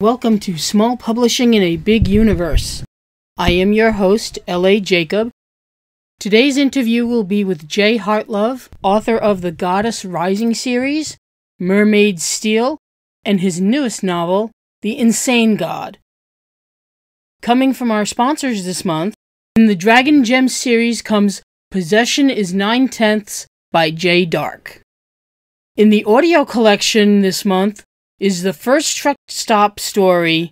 Welcome to Small Publishing in a Big Universe. I am your host, L.A. Jacob. Today's interview will be with Jay Hartlove, author of the Goddess Rising series, Mermaid Steel, and his newest novel, The Insane God. Coming from our sponsors this month, in the Dragon Gems series comes Possession is 9/10 by Jay Dark. In the audio collection this month is the first truck stop story,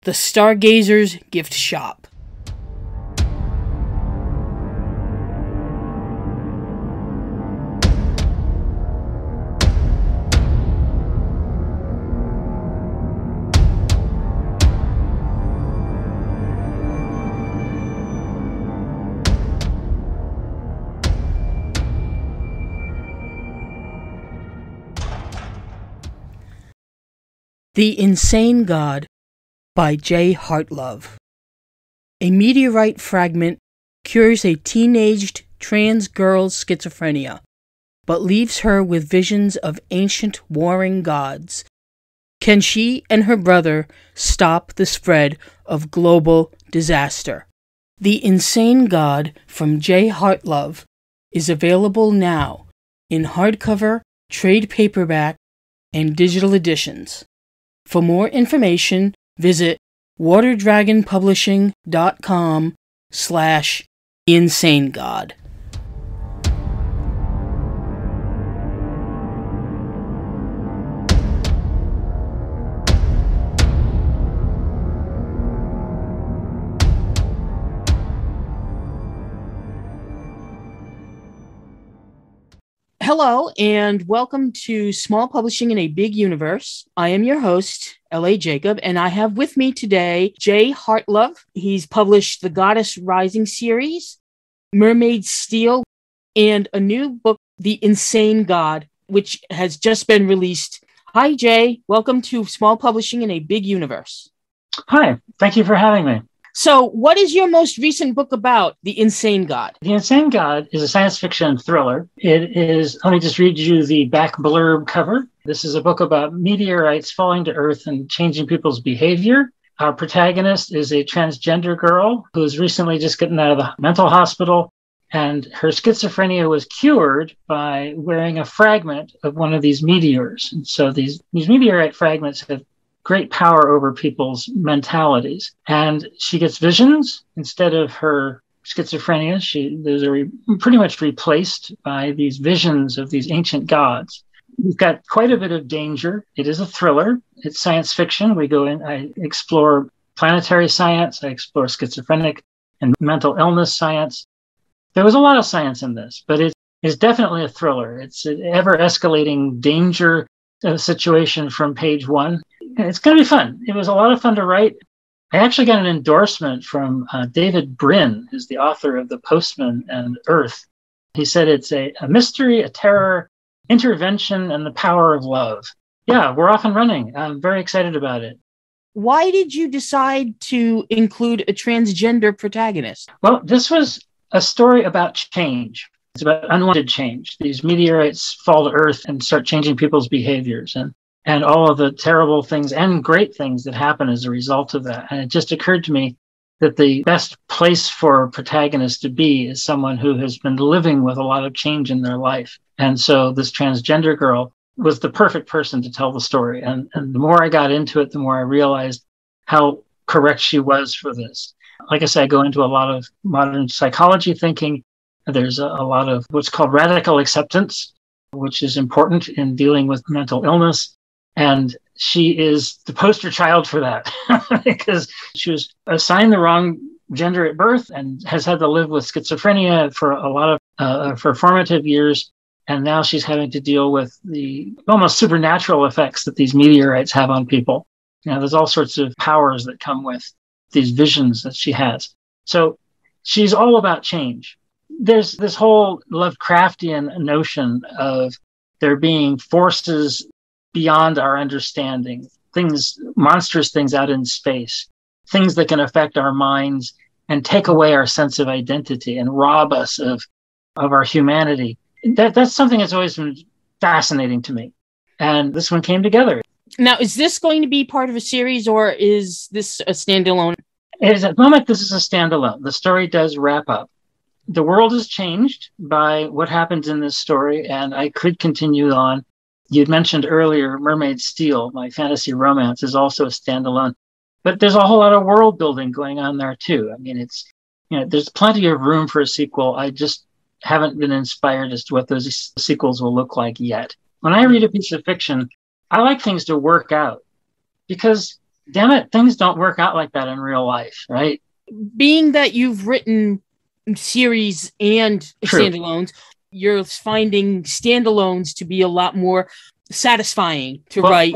The Stargazer's Gift Shop. The Insane God by Jay Hartlove. A meteorite fragment cures a teenaged trans girl's schizophrenia, but leaves her with visions of ancient warring gods. Can she and her brother stop the spread of global disaster? The Insane God from Jay Hartlove is available now in hardcover, trade paperback, and digital editions. For more information, visit waterdragonpublishing.com/insanegod. Hello, and welcome to Small Publishing in a Big Universe. I am your host, L.A. Jacob, and I have with me today Jay Hartlove. He's published the Goddess Rising series, Mermaid Steel, and a new book, The Insane God, which has just been released. Hi, Jay. Welcome to Small Publishing in a Big Universe. Hi. Thank you for having me. So, what is your most recent book about, The Insane God? The Insane God is a science fiction thriller. It is, let me just read you the back blurb cover. This is a book about meteorites falling to Earth and changing people's behavior. Our protagonist is a transgender girl who's recently just gotten out of the mental hospital, and her schizophrenia was cured by wearing a fragment of one of these meteors. And so these meteorite fragments have great power over people's mentalities. And she gets visions instead of her schizophrenia. Those are pretty much replaced by these visions of these ancient gods. We've got quite a bit of danger. It is a thriller. It's science fiction. I explore planetary science. I explore schizophrenic and mental illness science. There was a lot of science in this, but it is definitely a thriller. It's an ever-escalating danger situation from page one. It's going to be fun. It was a lot of fun to write. I actually got an endorsement from David Brin, who's the author of The Postman and Earth. He said it's a mystery, a terror, intervention, and the power of love. Yeah, we're off and running. I'm very excited about it. Why did you decide to include a transgender protagonist? Well, this was a story about change. It's about unwanted change. These meteorites fall to Earth and start changing people's behaviors and all of the terrible things and great things that happen as a result of that. And it just occurred to me that the best place for a protagonist to be is someone who has been living with a lot of change in their life. And so this transgender girl was the perfect person to tell the story. And the more I got into it, the more I realized how correct she was for this. Like I said, I go into a lot of modern psychology thinking. There's a lot of what's called radical acceptance, which is important in dealing with mental illness. And she is the poster child for that because she was assigned the wrong gender at birth and has had to live with schizophrenia for a lot of for formative years. And now she's having to deal with the almost supernatural effects that these meteorites have on people. There's all sorts of powers that come with these visions that she has. So she's all about change. There's this whole Lovecraftian notion of there being forces beyond our understanding, monstrous things out in space, things that can affect our minds and take away our sense of identity and rob us of our humanity. That's something that's always been fascinating to me. And this one came together. Now, is this going to be part of a series or is this a standalone? At the moment, this is a standalone. The story does wrap up. The world has changed by what happens in this story, and I could continue on. You'd mentioned earlier Mermaid Steel, my fantasy romance, is also a standalone. But there's a whole lot of world building going on there, too. I mean, there's plenty of room for a sequel. I just haven't been inspired as to what those sequels will look like yet. When I read a piece of fiction, I like things to work out because, damn it, things don't work out like that in real life, right? Being that you've written series and standalones, you're finding standalones to be a lot more satisfying to write.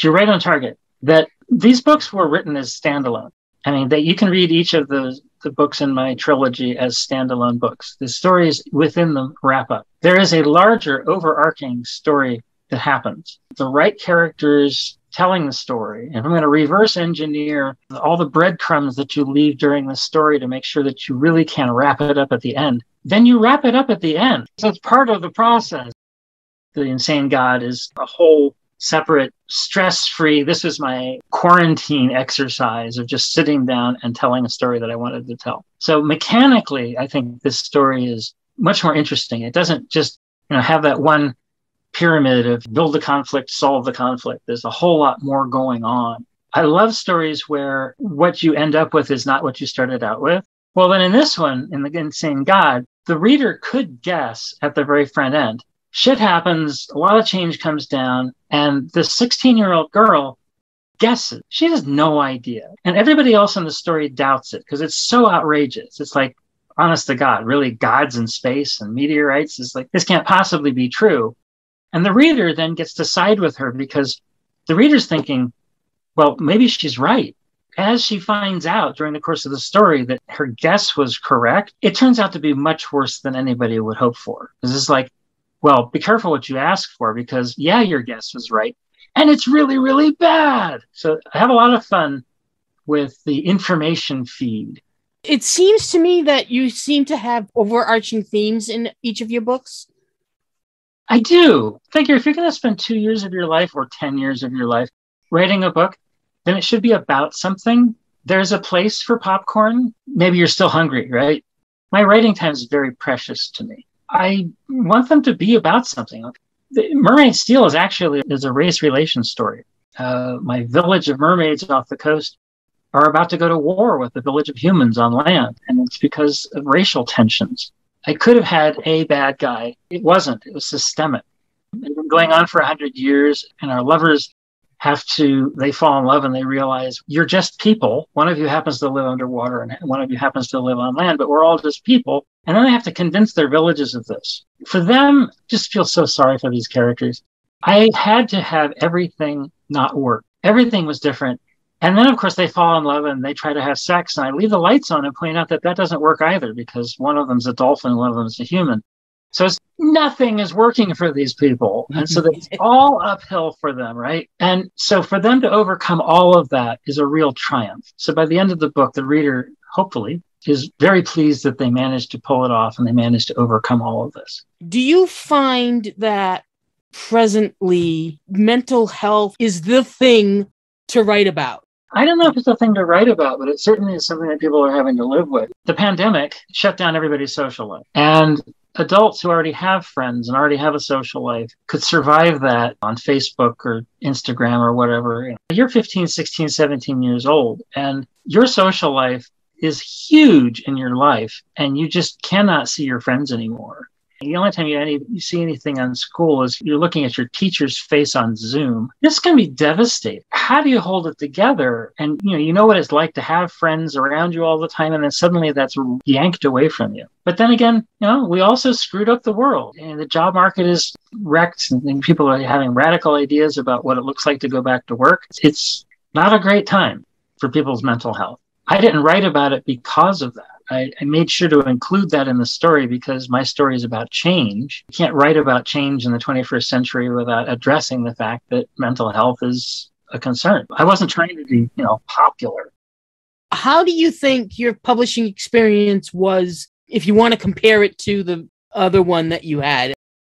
You're right on target that these books were written as standalone. I mean, that you can read each of the books in my trilogy as standalone books. The stories within them wrap up. There is a larger overarching story that happens. The right characters telling the story. And I'm going to reverse engineer all the breadcrumbs that you leave during the story to make sure that you really can wrap it up at the end. Then you wrap it up at the end. So it's part of the process. The Insane God is a whole separate, stress-free, this was my quarantine exercise of just sitting down and telling a story that I wanted to tell. So mechanically, I think this story is much more interesting. It doesn't just, have that one pyramid of build the conflict, solve the conflict. There's a whole lot more going on. I love stories where what you end up with is not what you started out with. Well, then in this one, in The Insane God, the reader could guess at the very front end. Shit happens, a lot of change comes down, and the 16-year-old girl guesses. She has no idea. And everybody else in the story doubts it because it's so outrageous. It's like, honest to God, really gods in space and meteorites? It's like, this can't possibly be true. And the reader then gets to side with her because the reader's thinking, well, maybe she's right. As she finds out during the course of the story that her guess was correct, it turns out to be much worse than anybody would hope for. Because it's like, well, be careful what you ask for because, yeah, your guess was right. And it's really, really bad. So I have a lot of fun with the information feed. It seems to me that you seem to have overarching themes in each of your books. I do. Figure if you're going to spend 2 years of your life or 10 years of your life writing a book, then it should be about something. There's a place for popcorn. Maybe you're still hungry, right? My writing time is very precious to me. I want them to be about something. Mermaid Steel is a race relations story. My village of mermaids off the coast are about to go to war with the village of humans on land, and it's because of racial tensions. I could have had a bad guy. It wasn't. It was systemic. It's been going on for 100 years, and our lovers they fall in love and they realize you're just people. One of you happens to live underwater and one of you happens to live on land, but we're all just people. And then they have to convince their villages of this. For them, just feel so sorry for these characters. I had to have everything not work. Everything was different. And then, of course, they fall in love and they try to have sex. And I leave the lights on and point out that doesn't work either because one of them's a dolphin, one of them's a human. So nothing is working for these people. And so it's all uphill for them, right? And so for them to overcome all of that is a real triumph. So by the end of the book, the reader, hopefully, is very pleased that they managed to pull it off and they managed to overcome all of this. Do you find that presently mental health is the thing to write about? I don't know if it's a thing to write about, but it certainly is something that people are having to live with. The pandemic shut down everybody's social life. And adults who already have friends and already have a social life could survive that on Facebook or Instagram or whatever. You're 15, 16, 17 years old, and your social life is huge in your life, and you just cannot see your friends anymore. The only time you see anything on school is you're looking at your teacher's face on Zoom. This can be devastating. How do you hold it together? And you know what it's like to have friends around you all the time, and then suddenly that's yanked away from you. But then again, we also screwed up the world, and the job market is wrecked, and people are having radical ideas about what it looks like to go back to work. It's not a great time for people's mental health. I didn't write about it because of that. I made sure to include that in the story because my story is about change. You can't write about change in the 21st century without addressing the fact that mental health is a concern. I wasn't trying to be, popular. How do you think your publishing experience was, if you want to compare it to the other one that you had?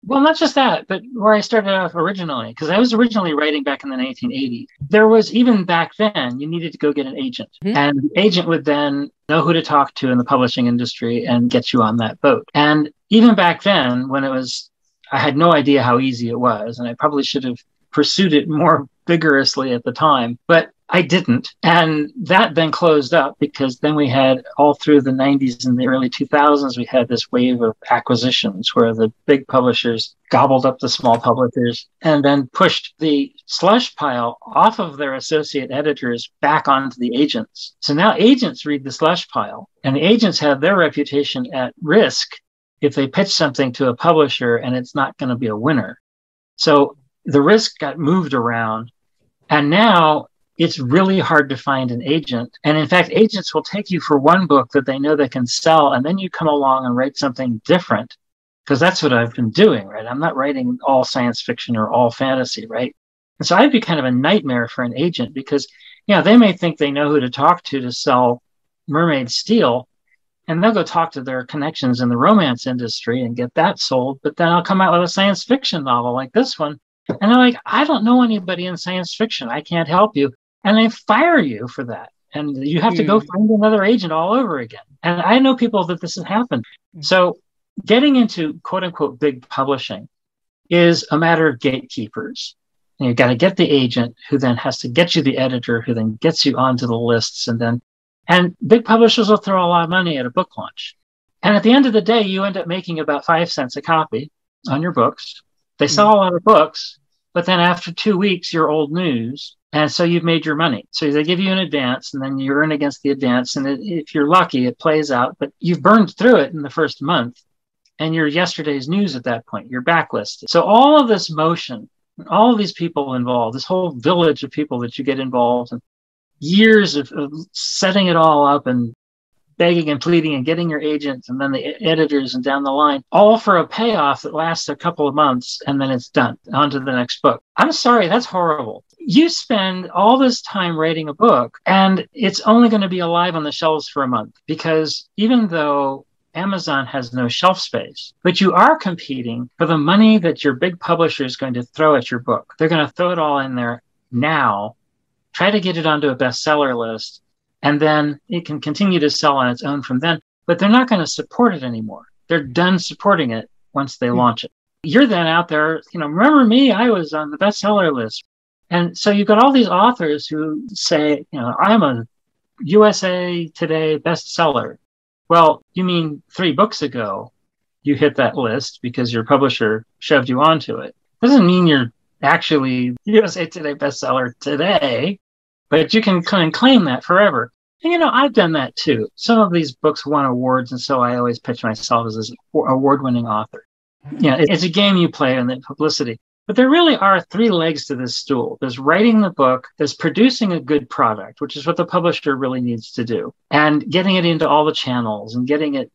Well, not just that, but where I started off originally, because I was originally writing back in the 1980s. There was, even back then, you needed to go get an agent. Mm-hmm. And the agent would then know who to talk to in the publishing industry and get you on that boat. And even back then, when I had no idea how easy it was, and I probably should have pursued it more vigorously at the time, but I didn't. And that then closed up, because then we had, all through the 90s and the early 2000s, we had this wave of acquisitions where the big publishers gobbled up the small publishers and then pushed the slush pile off of their associate editors back onto the agents. So now agents read the slush pile, and the agents have their reputation at risk if they pitch something to a publisher and it's not going to be a winner. So the risk got moved around, and now it's really hard to find an agent. And in fact, agents will take you for one book that they know they can sell, and then you come along and write something different, because that's what I've been doing, right? I'm not writing all science fiction or all fantasy, right? And so I'd be kind of a nightmare for an agent, because, they may think they know who to talk to sell Mermaid Steel, and they'll go talk to their connections in the romance industry and get that sold. But then I'll come out with a science fiction novel like this one, and they're like, I don't know anybody in science fiction. I can't help you. And they fire you for that. And you have to go find another agent all over again. And I know people that this has happened. So getting into quote unquote big publishing is a matter of gatekeepers. And you've got to get the agent, who then has to get you the editor, who then gets you onto the lists. And big publishers will throw a lot of money at a book launch. And at the end of the day, you end up making about 5 cents a copy on your books. They sell a lot of books, but then after 2 weeks, you're old news. And so you've made your money. So they give you an advance, and then you earn against the advance. And if you're lucky, it plays out, but you've burned through it in the first month, and you're yesterday's news at that point. You're backlisted. So all of this motion, all of these people involved, this whole village of people that you get involved in, years of setting it all up and begging and pleading and getting your agents and then the editors and down the line, all for a payoff that lasts a couple of months, and then it's done. On to the next book. I'm sorry, that's horrible. You spend all this time writing a book, and it's only going to be alive on the shelves for a month, because even though Amazon has no shelf space, but you are competing for the money that your big publisher is going to throw at your book. They're going to throw it all in there now, try to get it onto a bestseller list, and then it can continue to sell on its own from then, but they're not going to support it anymore. They're done supporting it once they launch it. You're then out there, remember me, I was on the bestseller list. And so you've got all these authors who say, I'm a USA Today bestseller. Well, you mean 3 books ago you hit that list because your publisher shoved you onto it. Doesn't mean you're actually USA Today bestseller today, but you can claim that forever. And, I've done that too. Some of these books won awards, and so I always pitch myself as an award-winning author. It's a game you play in the publicity. But there really are 3 legs to this stool. There's writing the book, there's producing a good product, which is what the publisher really needs to do, and getting it into all the channels and getting it,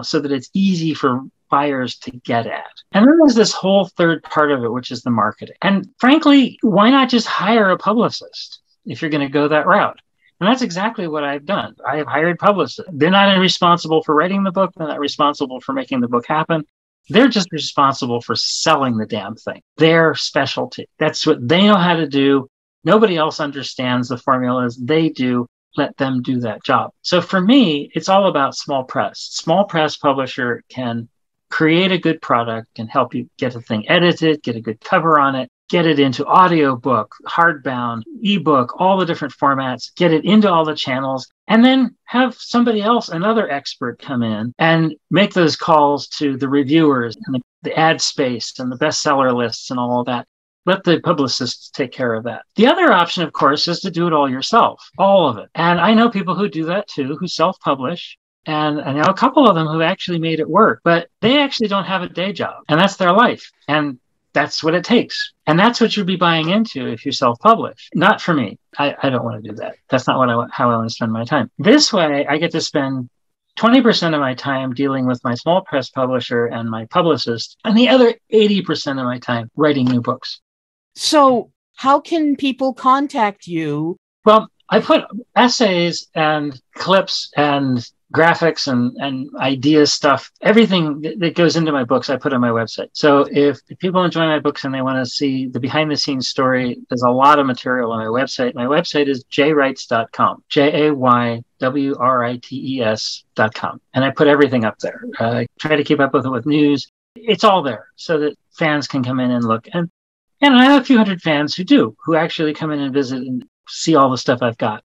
so that it's easy for buyers to get at. And then there's this whole third part of it, which is the marketing. And frankly, why not just hire a publicist if you're going to go that route? And that's exactly what I've done. I have hired publicists. They're not responsible for writing the book. They're not responsible for making the book happen. They're just responsible for selling the damn thing. Their specialty. That's what they know how to do. Nobody else understands the formulas. They do. Let them do that job. So for me, it's all about small press. Small press publisher can create a good product, can help you get a thing edited, get a good cover on it, get it into audiobook, hardbound, ebook, all the different formats, get it into all the channels, and then have somebody else, another expert, come in and make those calls to the reviewers and the ad space and the bestseller lists and all of that. Let the publicists take care of that. The other option, of course, is to do it all yourself, all of it. And I know people who do that too, who self-publish. And I know a couple of them who actually made it work, but they actually don't have a day job, and that's their life. And that's what it takes. And that's what you'll be buying into if you self-publish. Not for me. I don't want to do that. That's not how I want to spend my time. This way, I get to spend 20% of my time dealing with my small press publisher and my publicist, and the other 80% of my time writing new books. So how can people contact you? Well, I put essays and clips and graphics and idea stuff, everything that goes into my books, I put on my website. So if people enjoy my books and they want to see the behind the scenes story, there's a lot of material on my website. My website is jaywrites.com, JAYWRITES.com. And I put everything up there. I try to keep up with it with news. It's all there so that fans can come in and look. And I have a few hundred fans who actually come in and visit and see all the stuff I've got.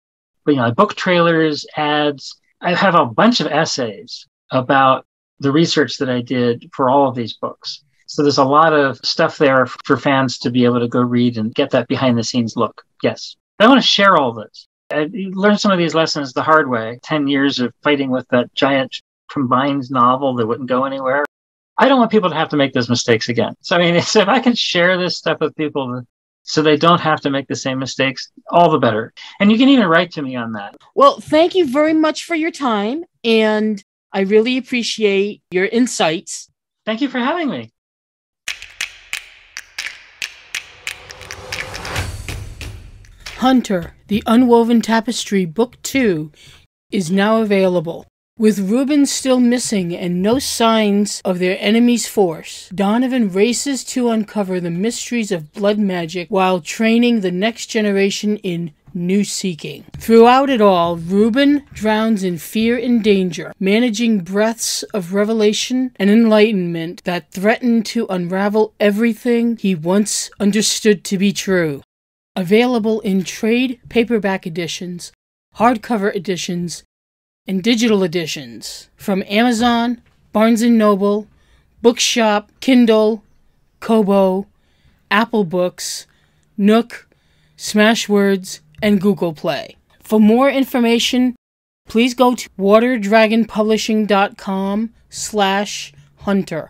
But, book trailers, ads. I have a bunch of essays about the research that I did for all of these books. So there's a lot of stuff there for fans to be able to go read and get that behind the scenes look. Yes. I want to share all this. I learned some of these lessons the hard way. 10 years of fighting with that giant combined novel that wouldn't go anywhere. I don't want people to have to make those mistakes again. So, if I can share this stuff with people so they don't have to make the same mistakes, all the better. And you can even write to me on that. Well, thank you very much for your time, and I really appreciate your insights. Thank you for having me. Hunter, The Unwoven Tapestry, Book 2, is now available. With Reuben still missing and no signs of their enemy's force, Donovan races to uncover the mysteries of blood magic while training the next generation in new seeking. Throughout it all, Reuben drowns in fear and danger, managing breaths of revelation and enlightenment that threaten to unravel everything he once understood to be true. Available in trade paperback editions, hardcover editions, and digital editions from Amazon, Barnes & Noble, Bookshop, Kindle, Kobo, Apple Books, Nook, Smashwords, and Google Play. For more information, please go to waterdragonpublishing.com/hunter.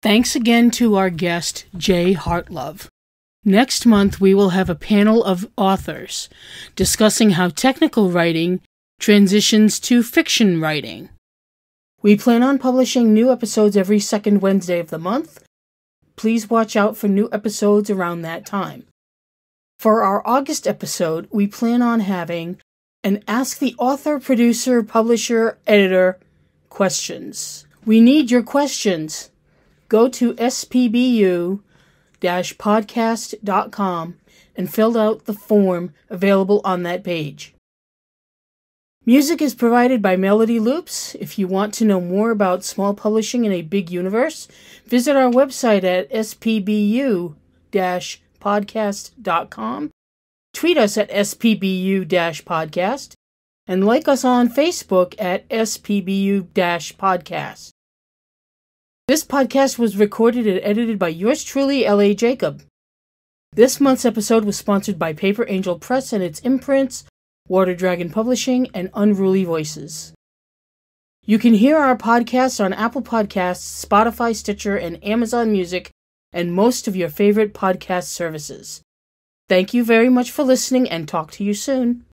Thanks again to our guest, Jay Hartlove. Next month, we will have a panel of authors discussing how technical writing transitions to fiction writing. We plan on publishing new episodes every second Wednesday of the month. Please watch out for new episodes around that time. For our August episode, we plan on having an Ask the Author, Producer, Publisher, Editor questions. We need your questions. Go to spbu-podcast.com and fill out the form available on that page. Music is provided by Melody Loops. If you want to know more about small publishing in a big universe, visit our website at spbu-podcast.com, tweet us at spbu-podcast, and like us on Facebook at spbu-podcast. This podcast was recorded and edited by yours truly, L.A. Jacob. This month's episode was sponsored by Paper Angel Press and its imprints, Water Dragon Publishing, and Unruly Voices. You can hear our podcasts on Apple Podcasts, Spotify, Stitcher, and Amazon Music, and most of your favorite podcast services. Thank you very much for listening, and talk to you soon.